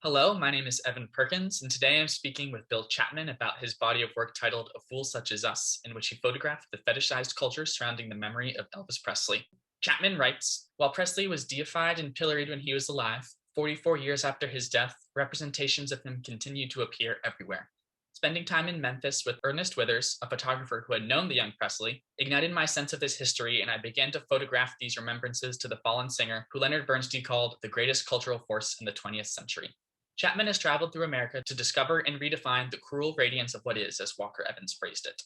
Hello, my name is Evan Perkins, and today I'm speaking with Bill Chapman about his body of work titled A Fool Such as Us, in which he photographed the fetishized culture surrounding the memory of Elvis Presley. Chapman writes, while Presley was deified and pilloried when he was alive, 44 years after his death, representations of him continue to appear everywhere. Spending time in Memphis with Ernest Withers, a photographer who had known the young Presley, ignited my sense of this history, and I began to photograph these remembrances to the fallen singer who Leonard Bernstein called the greatest cultural force in the 20th century. Chapman has traveled through America to discover and redefine the cruel radiance of what is, as Walker Evans phrased it.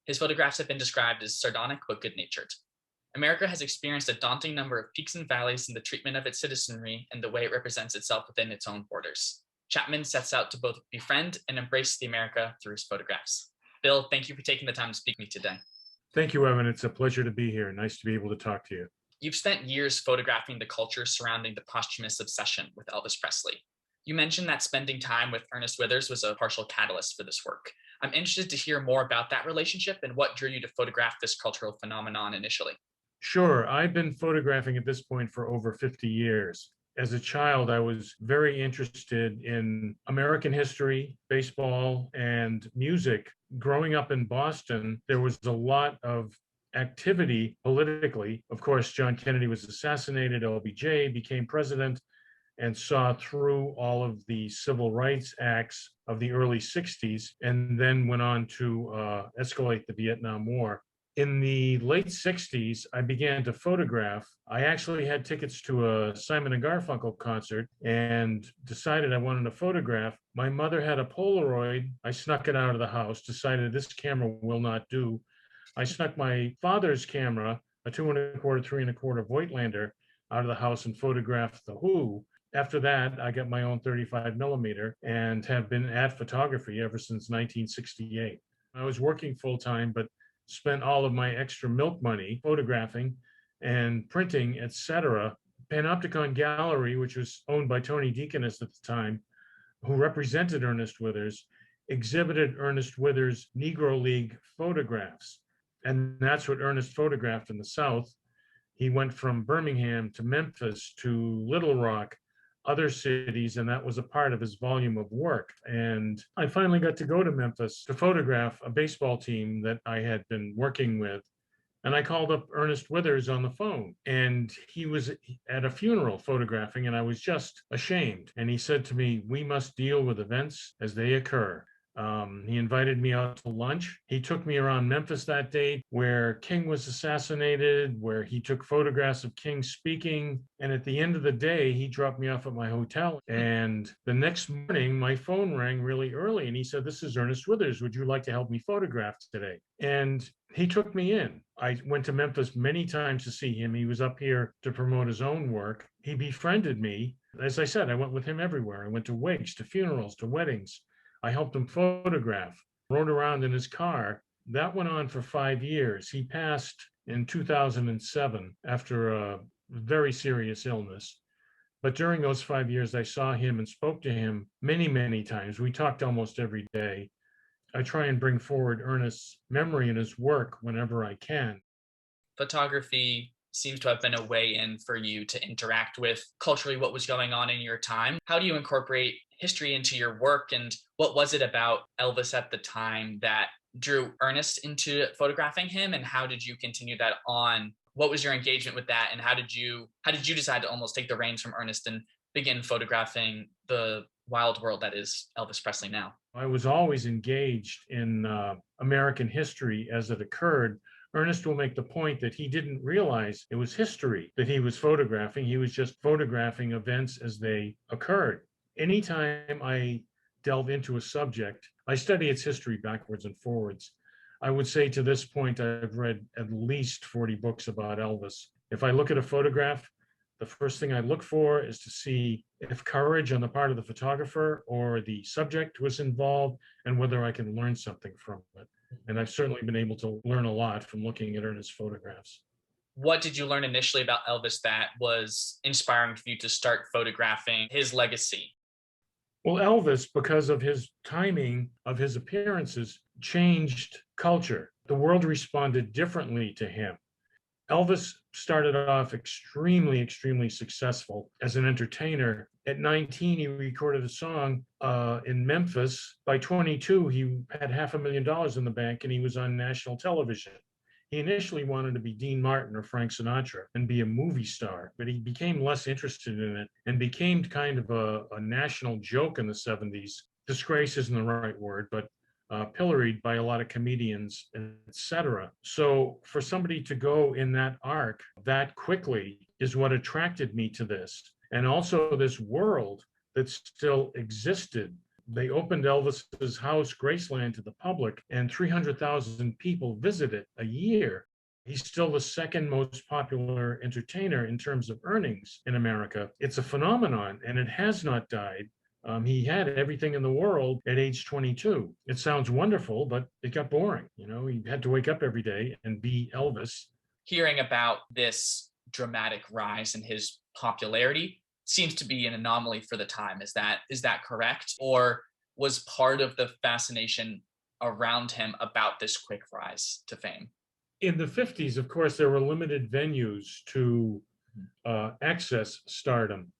His photographs have been described as sardonic but good-natured. America has experienced a daunting number of peaks and valleys in the treatment of its citizenry and the way it represents itself within its own borders. Chapman sets out to both befriend and embrace the America through his photographs. Bill, thank you for taking the time to speak to me today. Thank you, Evan. It's a pleasure to be here. Nice to be able to talk to you. You've spent years photographing the culture surrounding the posthumous obsession with Elvis Presley. You mentioned that spending time with Ernest Withers was a partial catalyst for this work. I'm interested to hear more about that relationship and what drew you to photograph this cultural phenomenon initially. Sure. I've been photographing at this point for over 50 years. As a child, I was very interested in American history, baseball, and music. Growing up in Boston, there was a lot of activity politically. Of course, John Kennedy was assassinated, LBJ became president, and saw through all of the civil rights acts of the early 60s, and then went on to escalate the Vietnam War. In the late 60s, I began to photograph. I actually had tickets to a Simon and Garfunkel concert and decided I wanted to photograph. My mother had a Polaroid. I snuck it out of the house, decided this camera will not do. I snuck my father's camera, a 2 1/4, 3 1/4 Voigtlander, out of the house and photographed the Who. After that, I got my own 35 millimeter and have been at photography ever since 1968. I was working full time, but spent all of my extra milk money photographing and printing, etc. Panopticon Gallery, which was owned by Tony Deaconess at the time, who represented Ernest Withers, exhibited Ernest Withers' Negro League photographs. And that's what Ernest photographed in the South. He went from Birmingham to Memphis to Little Rock, other cities, and that was a part of his volume of work. And I finally got to go to Memphis to photograph a baseball team that I had been working with. And I called up Ernest Withers on the phone, and he was at a funeral photographing, and I was just ashamed. And he said to me, "We must deal with events as they occur." He invited me out to lunch. He took me around Memphis that day where King was assassinated, where he took photographs of King speaking. And at the end of the day, he dropped me off at my hotel. And the next morning, my phone rang really early and he said, "This is Ernest Withers. Would you like to help me photograph today?" And he took me in. I went to Memphis many times to see him. He was up here to promote his own work. He befriended me. As I said, I went with him everywhere. I went to wakes, to funerals, to weddings. I helped him photograph, rode around in his car. That went on for 5 years. He passed in 2007 after a very serious illness. But during those 5 years, I saw him and spoke to him many, many times. We talked almost every day. I try and bring forward Ernest's memory and his work whenever I can. Photography seems to have been a way in for you to interact with culturally what was going on in your time. How do you incorporate history into your work, and what was it about Elvis at the time that drew Ernest into photographing him, and how did you continue that on? What was your engagement with that, and how did you decide to almost take the reins from Ernest and begin photographing the wild world that is Elvis Presley now? I was always engaged in American history as it occurred. Ernest will make the point that he didn't realize it was history that he was photographing. He was just photographing events as they occurred. Anytime I delve into a subject, I study its history backwards and forwards. I would say to this point, I've read at least 40 books about Elvis. If I look at a photograph, the first thing I look for is to see if courage on the part of the photographer or the subject was involved and whether I can learn something from it. And I've certainly been able to learn a lot from looking at Ernest's photographs. What did you learn initially about Elvis that was inspiring for you to start photographing his legacy? Well, Elvis, because of his timing of his appearances, changed culture. The world responded differently to him. Elvis started off extremely successful as an entertainer. At 19, he recorded a song in Memphis. By 22, he had $500,000 in the bank and he was on national television. He initially wanted to be Dean Martin or Frank Sinatra and be a movie star, but he became less interested in it and became kind of a national joke in the 70s. Disgrace isn't the right word, but pilloried by a lot of comedians, etc. So for somebody to go in that arc that quickly is what attracted me to this. And also this world that still existed. They opened Elvis's house, Graceland, to the public, and 300,000 people visit it a year. He's still the second most popular entertainer in terms of earnings in America. It's a phenomenon, and it has not died. He had everything in the world at age 22. It sounds wonderful, but it got boring. You know, he had to wake up every day and be Elvis. Hearing about this dramatic rise in his popularity seems to be an anomaly for the time. Is that correct? Or was part of the fascination around him about this quick rise to fame? In the 50s, of course, there were limited venues to access stardom.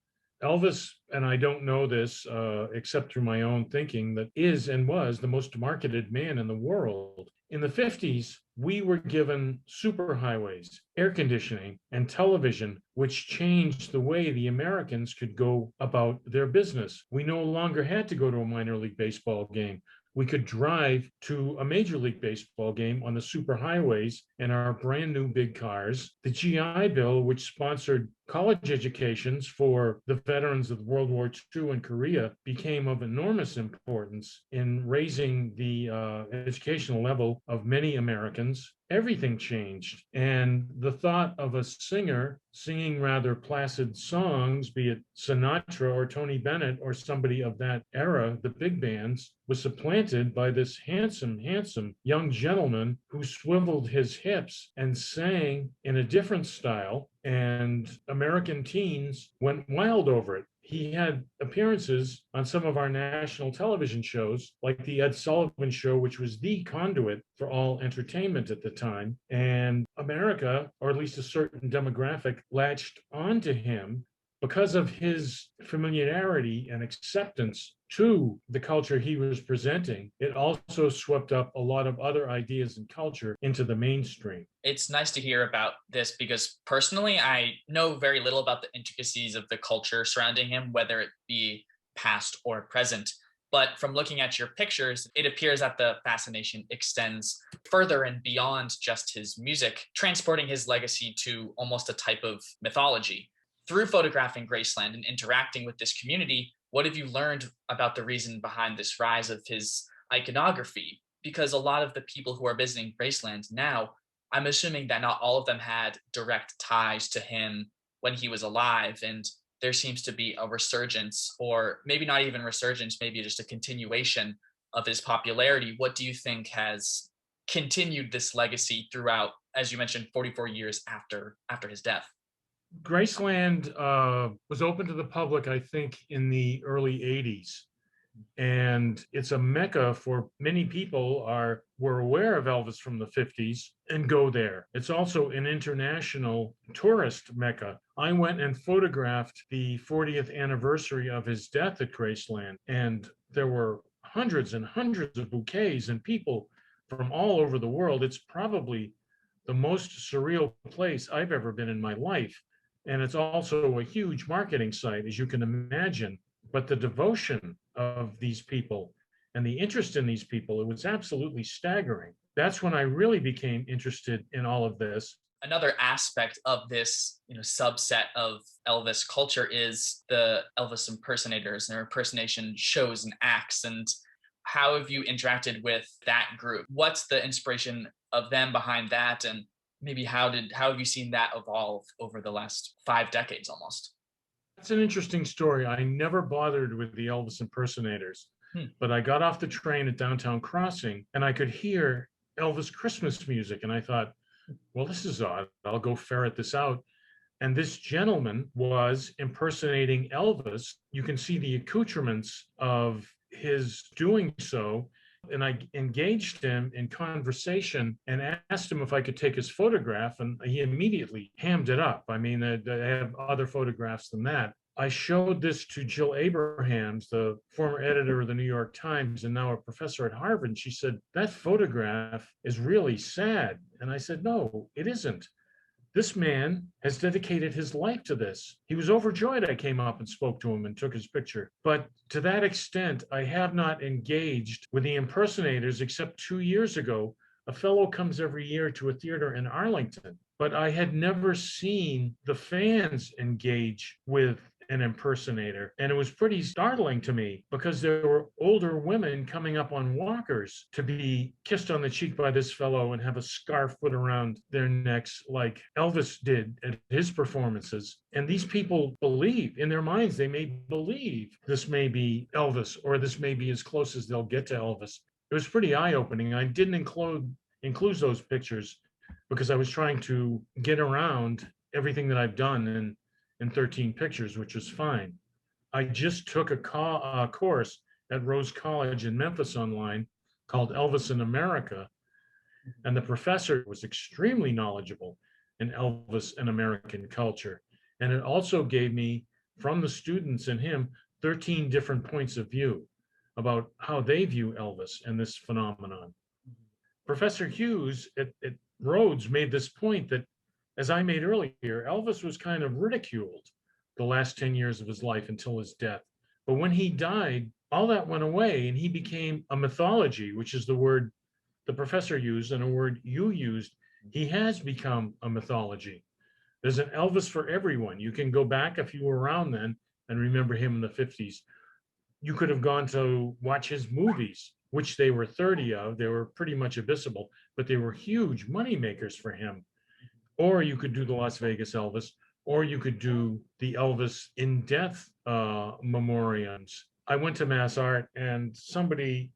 Elvis, and I don't know this except through my own thinking, that is and was the most marketed man in the world. In the 50s, we were given superhighways, air conditioning, and television, which changed the way the Americans could go about their business. We no longer had to go to a minor league baseball game. We could drive to a Major League Baseball game on the superhighways in our brand new big cars. The GI Bill, which sponsored college educations for the veterans of World War II and Korea, became of enormous importance in raising the educational level of many Americans. Everything changed. And the thought of a singer singing rather placid songs, be it Sinatra or Tony Bennett or somebody of that era, the big bands, was supplanted by this handsome young gentleman who swiveled his hips and sang in a different style, and American teens went wild over it. He had appearances on some of our national television shows, like the Ed Sullivan Show, which was the conduit for all entertainment at the time. And America, or at least a certain demographic, latched onto him because of his familiarity and acceptance to the culture he was presenting. It also swept up a lot of other ideas and culture into the mainstream. It's nice to hear about this because personally, I know very little about the intricacies of the culture surrounding him, whether it be past or present. But from looking at your pictures, it appears that the fascination extends further and beyond just his music, transporting his legacy to almost a type of mythology. Through photographing Graceland and interacting with this community, what have you learned about the reason behind this rise of his iconography? Because a lot of the people who are visiting Graceland now, I'm assuming that not all of them had direct ties to him when he was alive. And there seems to be a resurgence, or maybe not even resurgence, maybe just a continuation of his popularity. What do you think has continued this legacy throughout, as you mentioned, 44 years after his death? Graceland was open to the public, I think, in the early 80s. And it's a mecca for many people were aware of Elvis from the 50s and go there. It's also an international tourist mecca. I went and photographed the 40th anniversary of his death at Graceland, and there were hundreds and hundreds of bouquets and people from all over the world. It's probably the most surreal place I've ever been in my life. And it's also a huge marketing site, as you can imagine. But the devotion of these people and the interest in these people, it was absolutely staggering. That's when I really became interested in all of this. Another aspect of this, subset of Elvis culture is the Elvis impersonators and their impersonation shows and acts. And how have you interacted with that group? What's the inspiration of them behind that? And maybe how have you seen that evolve over the last 5 decades almost? That's an interesting story. I never bothered with the Elvis impersonators, but I got off the train at Downtown Crossing and I could hear Elvis Christmas music. And I thought, well, this is odd. I'll go ferret this out. And this gentleman was impersonating Elvis. You can see the accoutrements of his doing so. And I engaged him in conversation and asked him if I could take his photograph, and he immediately hammed it up. I mean, I have other photographs than that. I showed this to Jill Abrahams, the former editor of the New York Times and now a professor at Harvard. And she said, "That photograph is really sad." And I said, "No, it isn't. This man has dedicated his life to this." He was overjoyed I came up and spoke to him and took his picture. But to that extent, I have not engaged with the impersonators except 2 years ago. A fellow comes every year to a theater in Arlington, but I had never seen the fans engage with an impersonator. And it was pretty startling to me because there were older women coming up on walkers to be kissed on the cheek by this fellow and have a scarf put around their necks like Elvis did at his performances. And these people believe in their minds, they may believe this may be Elvis or this may be as close as they'll get to Elvis. It was pretty eye-opening. I didn't include those pictures because I was trying to get around everything that I've done in 13 pictures, which was fine. I just took a course at Rose College in Memphis online called Elvis in America. And the professor was extremely knowledgeable in Elvis and American culture. And it also gave me, from the students and him, 13 different points of view about how they view Elvis and this phenomenon. Professor Hughes at Rhodes made this point that, as I made earlier, Elvis was kind of ridiculed the last 10 years of his life until his death. But when he died, all that went away and he became a mythology, which is the word the professor used and a word you used. He has become a mythology. There's an Elvis for everyone. You can go back if you were around then and remember him in the 50s. You could have gone to watch his movies, which they were 30 of. They were pretty much abysmal, but they were huge money makers for him. Or you could do the Las Vegas Elvis, or you could do the Elvis in death memoriams. I went to Mass Art, and somebody,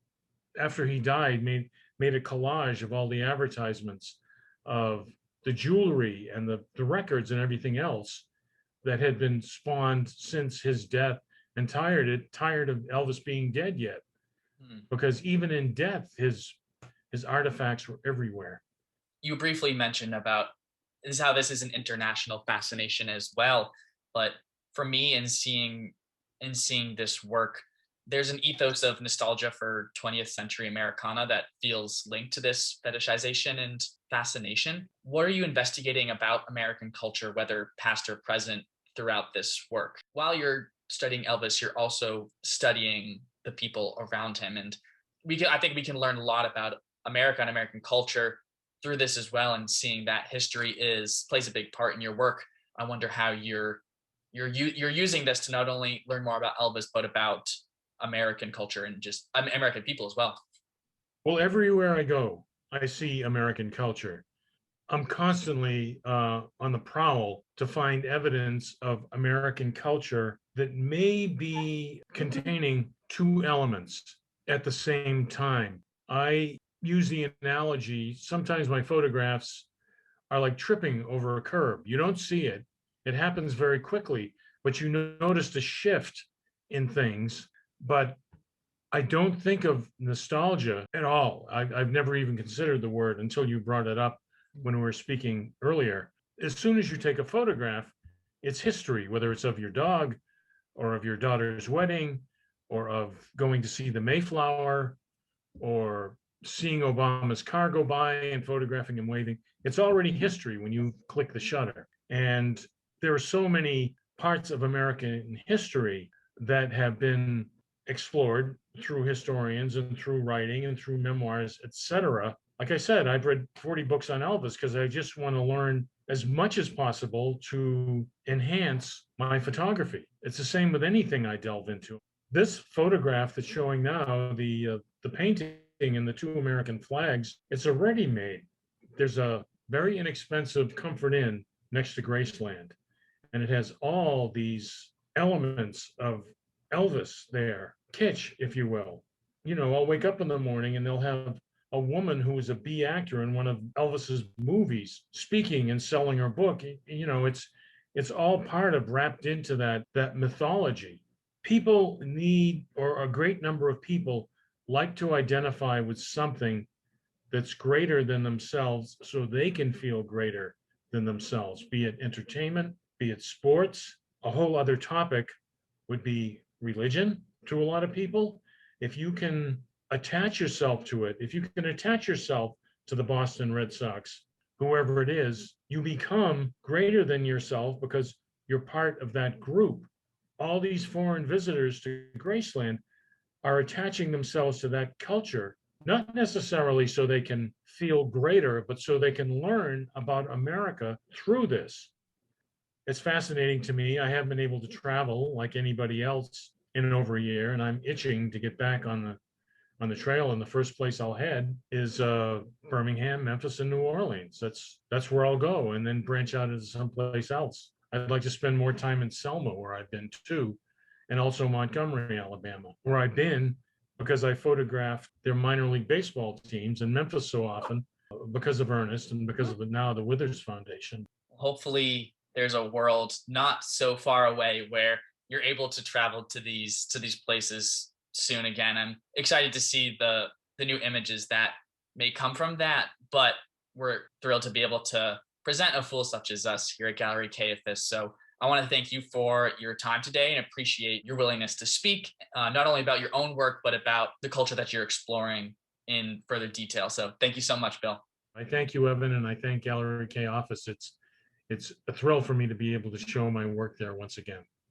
after he died, made a collage of all the advertisements of the jewelry and the records and everything else that had been spawned since his death, and tired of Elvis being dead yet. Because even in death, his artifacts were everywhere. You briefly mentioned about is how this is an international fascination as well. But for me, in seeing this work, there's an ethos of nostalgia for 20th century Americana that feels linked to this fetishization and fascination. What are you investigating about American culture, whether past or present, throughout this work? While you're studying Elvis, you're also studying the people around him. And I think we can learn a lot about America and American culture through this as well, and seeing that history plays a big part in your work. I wonder how you're using this to not only learn more about Elvis, but about American culture and just American people as well. Well, everywhere I go, I see American culture. I'm constantly on the prowl to find evidence of American culture that may be containing two elements at the same time. I use the analogy, sometimes my photographs are like tripping over a curb. You don't see it. It happens very quickly, but you notice the shift in things. But I don't think of nostalgia at all. I've never even considered the word until you brought it up when we were speaking earlier. As soon as you take a photograph, it's history, whether it's of your dog or of your daughter's wedding or of going to see the Mayflower or seeing Obama's car go by and photographing him waving. It's already history when you click the shutter. And there are so many parts of American history that have been explored through historians and through writing and through memoirs, etc. Like I said, I've read 40 books on Elvis because I just want to learn as much as possible to enhance my photography. It's the same with anything I delve into. This photograph that's showing now, the painting and the two American flags, it's a ready-made. There's a very inexpensive Comfort Inn next to Graceland, and it has all these elements of Elvis there, kitsch, if you will. You know, I'll wake up in the morning and they'll have a woman who was a B actor in one of Elvis's movies speaking and selling her book. You know, it's all part of wrapped into that mythology. People need, or a great number of people like to identify with something that's greater than themselves so they can feel greater than themselves, be it entertainment, be it sports. A whole other topic would be religion to a lot of people. If you can attach yourself to it, if you can attach yourself to the Boston Red Sox, whoever it is, you become greater than yourself because you're part of that group. All these foreign visitors to Graceland are attaching themselves to that culture, not necessarily so they can feel greater, but so they can learn about America through this. It's fascinating to me. I haven't been able to travel like anybody else in over a year, and I'm itching to get back on the trail. And the first place I'll head is Birmingham, Memphis, and New Orleans. That's where I'll go, and then branch out into someplace else. I'd like to spend more time in Selma, where I've been too, and also Montgomery, Alabama, where I've been because I photographed their minor league baseball teams in Memphis so often because of Ernest and because of now the Withers Foundation. Hopefully there's a world not so far away where you're able to travel to these places soon again. I'm excited to see the new images that may come from that, but we're thrilled to be able to present a fool such as us here at Gallery Caiaphas. So I want to thank you for your time today and appreciate your willingness to speak, not only about your own work, but about the culture that you're exploring in further detail. So thank you so much, Bill. I thank you, Evan, and I thank Gallery Caiaphas. It's a thrill for me to be able to show my work there once again.